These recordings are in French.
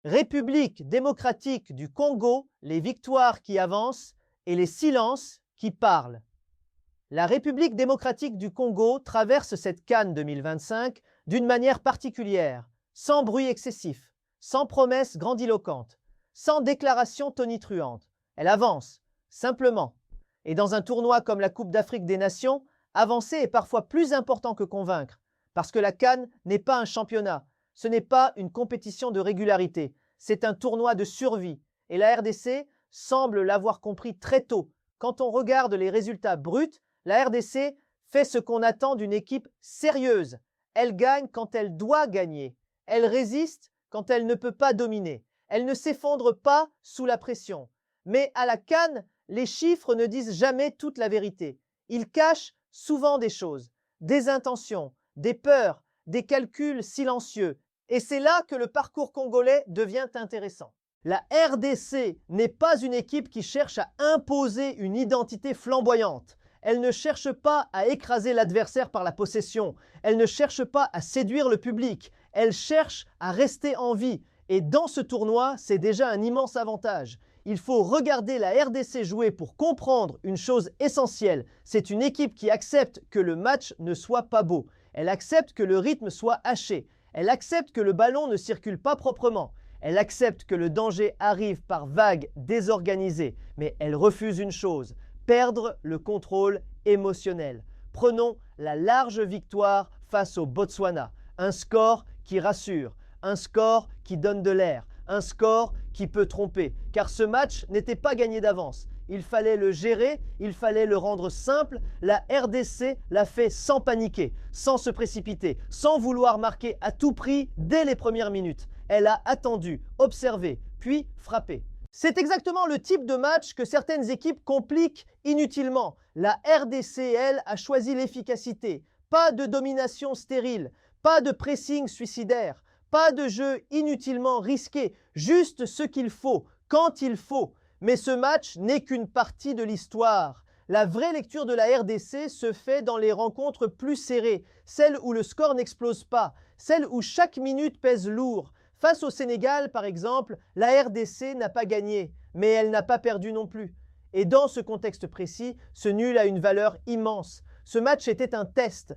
République démocratique du Congo, les victoires qui avancent et les silences qui parlent. La République démocratique du Congo traverse cette CAN 2025 d'une manière particulière, sans bruit excessif, sans promesses grandiloquentes, sans déclarations tonitruantes. Elle avance, simplement. Et dans un tournoi comme la Coupe d'Afrique des Nations, avancer est parfois plus important que convaincre, parce que la CAN n'est pas un championnat, ce n'est pas une compétition de régularité, c'est un tournoi de survie. Et la RDC semble l'avoir compris très tôt. Quand on regarde les résultats bruts, la RDC fait ce qu'on attend d'une équipe sérieuse. Elle gagne quand elle doit gagner. Elle résiste quand elle ne peut pas dominer. Elle ne s'effondre pas sous la pression. Mais à la CAN, les chiffres ne disent jamais toute la vérité. Ils cachent souvent des choses, des intentions, des peurs, des calculs silencieux. Et c'est là que le parcours congolais devient intéressant. La RDC n'est pas une équipe qui cherche à imposer une identité flamboyante. Elle ne cherche pas à écraser l'adversaire par la possession. Elle ne cherche pas à séduire le public. Elle cherche à rester en vie. Et dans ce tournoi, c'est déjà un immense avantage. Il faut regarder la RDC jouer pour comprendre une chose essentielle. C'est une équipe qui accepte que le match ne soit pas beau. Elle accepte que le rythme soit haché. Elle accepte que le ballon ne circule pas proprement. Elle accepte que le danger arrive par vagues désorganisées. Mais elle refuse une chose, perdre le contrôle émotionnel. Prenons la large victoire face au Botswana. Un score qui rassure, un score qui donne de l'air, un score qui peut tromper. Car ce match n'était pas gagné d'avance. Il fallait le gérer, il fallait le rendre simple. La RDC l'a fait sans paniquer, sans se précipiter, sans vouloir marquer à tout prix dès les premières minutes. Elle a attendu, observé, puis frappé. C'est exactement le type de match que certaines équipes compliquent inutilement. La RDC, elle, a choisi l'efficacité. Pas de domination stérile, pas de pressing suicidaire, pas de jeu inutilement risqué, juste ce qu'il faut, quand il faut. Mais ce match n'est qu'une partie de l'histoire. La vraie lecture de la RDC se fait dans les rencontres plus serrées, celles où le score n'explose pas, celles où chaque minute pèse lourd. Face au Sénégal, par exemple, la RDC n'a pas gagné, mais elle n'a pas perdu non plus. Et dans ce contexte précis, ce nul a une valeur immense. Ce match était un test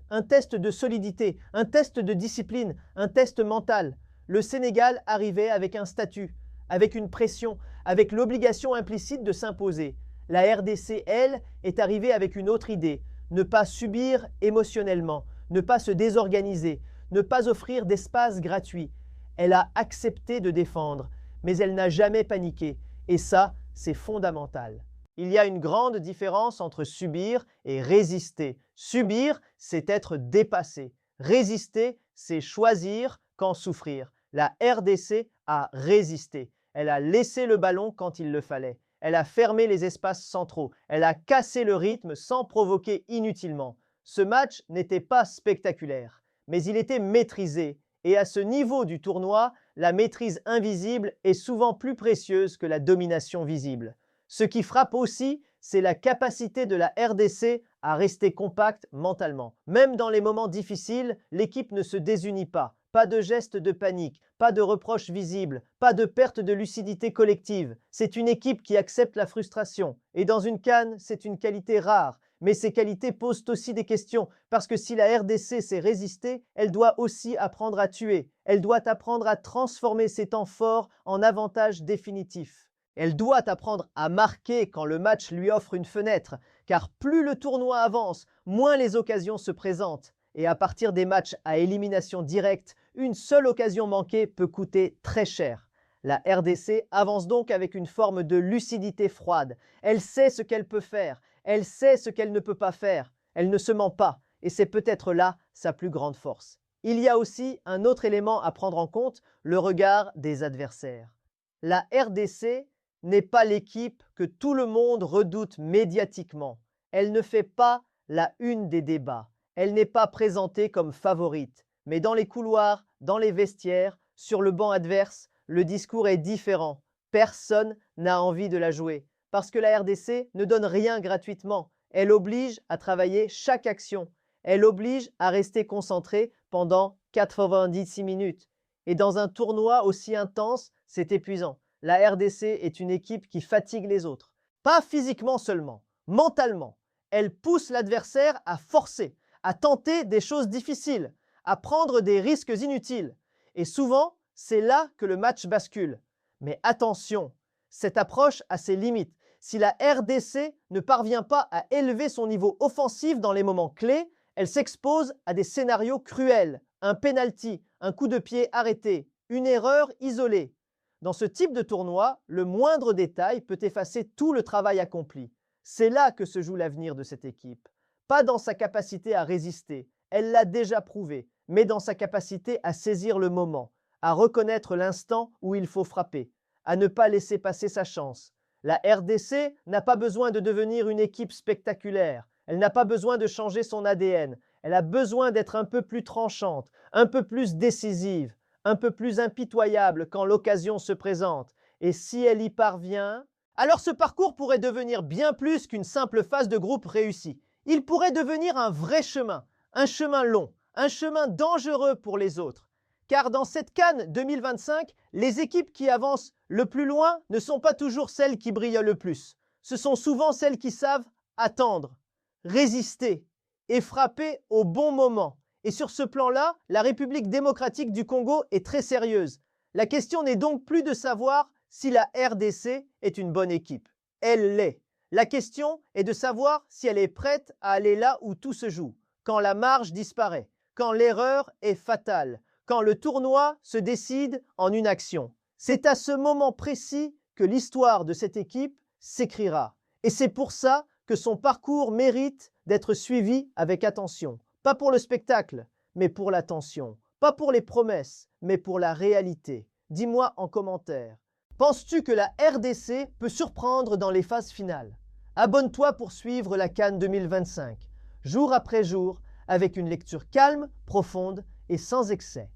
de solidité, un test de discipline, un test mental. Le Sénégal arrivait avec un statut, avec une pression, avec l'obligation implicite de s'imposer. La RDC, elle, est arrivée avec une autre idée, ne pas subir émotionnellement, ne pas se désorganiser, ne pas offrir d'espace gratuit. Elle a accepté de défendre, mais elle n'a jamais paniqué. Et ça, c'est fondamental. Il y a une grande différence entre subir et résister. Subir, c'est être dépassé. Résister, c'est choisir quand souffrir. La RDC a résisté. Elle a laissé le ballon quand il le fallait. Elle a fermé les espaces centraux. Elle a cassé le rythme sans provoquer inutilement. Ce match n'était pas spectaculaire, mais il était maîtrisé. Et à ce niveau du tournoi, la maîtrise invisible est souvent plus précieuse que la domination visible. Ce qui frappe aussi, c'est la capacité de la RDC à rester compacte mentalement. Même dans les moments difficiles, l'équipe ne se désunit pas. Pas de gestes de panique, pas de reproches visibles, pas de perte de lucidité collective. C'est une équipe qui accepte la frustration. Et dans une CAN, c'est une qualité rare. Mais ces qualités posent aussi des questions, parce que si la RDC sait résister, elle doit aussi apprendre à tuer. Elle doit apprendre à transformer ses temps forts en avantages définitifs. Elle doit apprendre à marquer quand le match lui offre une fenêtre, car plus le tournoi avance, moins les occasions se présentent. Et à partir des matchs à élimination directe, une seule occasion manquée peut coûter très cher. La RDC avance donc avec une forme de lucidité froide. Elle sait ce qu'elle peut faire, elle sait ce qu'elle ne peut pas faire. Elle ne se ment pas, et c'est peut-être là sa plus grande force. Il y a aussi un autre élément à prendre en compte, le regard des adversaires. La RDC n'est pas l'équipe que tout le monde redoute médiatiquement. Elle ne fait pas la une des débats. Elle n'est pas présentée comme favorite. Mais dans les couloirs, dans les vestiaires, sur le banc adverse, le discours est différent. Personne n'a envie de la jouer. Parce que la RDC ne donne rien gratuitement. Elle oblige à travailler chaque action. Elle oblige à rester concentré pendant 96 minutes. Et dans un tournoi aussi intense, c'est épuisant. La RDC est une équipe qui fatigue les autres. Pas physiquement seulement, mentalement. Elle pousse l'adversaire à forcer, à tenter des choses difficiles, à prendre des risques inutiles. Et souvent, c'est là que le match bascule. Mais attention, cette approche a ses limites. Si la RDC ne parvient pas à élever son niveau offensif dans les moments clés, elle s'expose à des scénarios cruels, un penalty, un coup de pied arrêté, une erreur isolée. Dans ce type de tournoi, le moindre détail peut effacer tout le travail accompli. C'est là que se joue l'avenir de cette équipe. Pas dans sa capacité à résister, elle l'a déjà prouvé, mais dans sa capacité à saisir le moment, à reconnaître l'instant où il faut frapper, à ne pas laisser passer sa chance. La RDC n'a pas besoin de devenir une équipe spectaculaire, elle n'a pas besoin de changer son ADN, elle a besoin d'être un peu plus tranchante, un peu plus décisive, un peu plus impitoyable quand l'occasion se présente. Et si elle y parvient, alors ce parcours pourrait devenir bien plus qu'une simple phase de groupe réussie. Il pourrait devenir un vrai chemin, un chemin long, un chemin dangereux pour les autres. Car dans cette CAN 2025, les équipes qui avancent le plus loin ne sont pas toujours celles qui brillent le plus. Ce sont souvent celles qui savent attendre, résister et frapper au bon moment. Et sur ce plan-là, la République démocratique du Congo est très sérieuse. La question n'est donc plus de savoir si la RDC est une bonne équipe. Elle l'est. La question est de savoir si elle est prête à aller là où tout se joue, quand la marge disparaît, quand l'erreur est fatale, quand le tournoi se décide en une action. C'est à ce moment précis que l'histoire de cette équipe s'écrira. Et c'est pour ça que son parcours mérite d'être suivi avec attention. Pas pour le spectacle, mais pour l'attention. Pas pour les promesses, mais pour la réalité. Dis-moi en commentaire. Penses-tu que la RDC peut surprendre dans les phases finales? Abonne-toi pour suivre la CAN 2025, jour après jour, avec une lecture calme, profonde et sans excès.